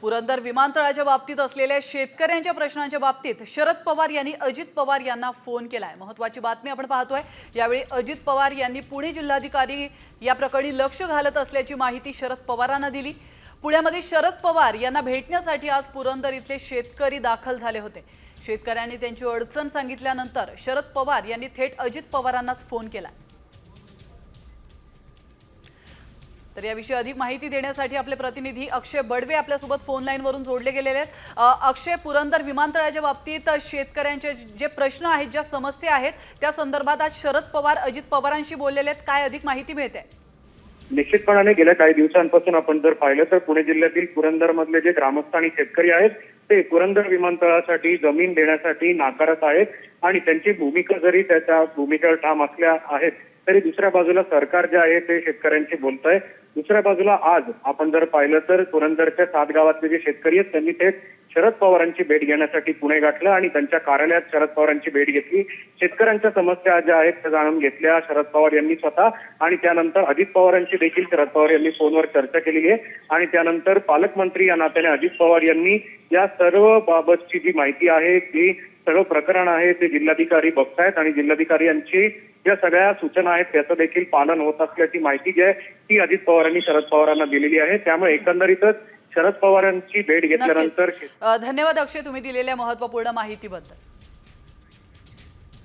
पुरंदर विमानतळाच्या बाबतीत असलेल्या शेतकऱ्यांच्या प्रश्नांच्या बाबतीत शरद पवार यांनी अजित पवार यांना फोन केलाय। महत्त्वाची बातमी आपण पाहतोय। यावेळी अजित पवार यांनी पुणे जिल्हाधिकारी या प्रकरणी लक्ष घालत असल्याची माहिती शरद पवारांना दिली। पुण्यामध्ये शरद पवार यांना भेटण्यासाठी आज पुरंदर इथले शेतकरी दाखल झाले होते। शेतकऱ्यांनी त्यांची अडचण सांगितल्यानंतर शरद पवार यांनी थेट अजित पवारांनाच फोन केला। तर याविषयी अधिक माहिती देण्यासाठी आपले प्रतिनिधी अक्षय बडवे आपल्यासोबत फोन लाईन वरून जोडले गेलेले आहेत। अक्षय, पुरंदर विमानतळाच्या बाबतीत शेतकऱ्यांचे जे प्रश्न आहेत, ज्या समस्या आहेत, त्या संदर्भात आज शरद पवार अजित पवारांशी बोललेले आहेत। काय अधिक माहिती मिळते? निश्चितपणाने गेल्या काही दिवसांपासून आपण जर पाहिलं तर पुणे जिल्ह्यातील पुरंदर मधले जे ग्रामस्थ आणि शेतकरी आहेत ते पुरंदर विमानतळासाठी जमीन देण्यासाठी नाकारत आहेत आणि त्यांची भूमिका जरी त्याच्या भूमिकेवर ठाम असल्या आहेत तरी दुसऱ्या बाजूला सरकार जे आहे ते शेतकऱ्यांशी बोलत आहे। दुसऱ्या बाजूला आज आपण जर पाहिलं तर पुरंदरच्या 7 गावातले जे शेतकरी आहेत त्यांनी थेट शरद पवारांची भेट घेण्यासाठी पुणे गाठलं आणि त्यांच्या कार्यालयात शरद पवारांची भेट घेतली। शेतकऱ्यांच्या समस्या ज्या आहेत त्या जाणून घेतल्या शरद पवार यांनी स्वतः आणि त्यानंतर अजित पवारांची देखील शरद पवार यांनी फोनवर चर्चा केलेली आहे आणि त्यानंतर पालकमंत्री या नात्याने अजित पवार यांनी या सर्व बाबतची जी माहिती आहे ती सर्व प्रकरण आहे ते जिल्हाधिकारी बघतायत आणि जिल्हाधिकारी यांची ज्या सगळ्या सूचना आहेत त्याचं देखील पालन होत असल्याची माहिती जी आहे ती अजित पवारांनी शरद पवारांना दिलेली आहे। त्यामुळे एकंदरीतच शरद पवारांची भेट घेतल्यानंतर धन्यवाद अक्षय, तुम्ही दिलेल्या महत्त्वपूर्ण माहितीबद्दल।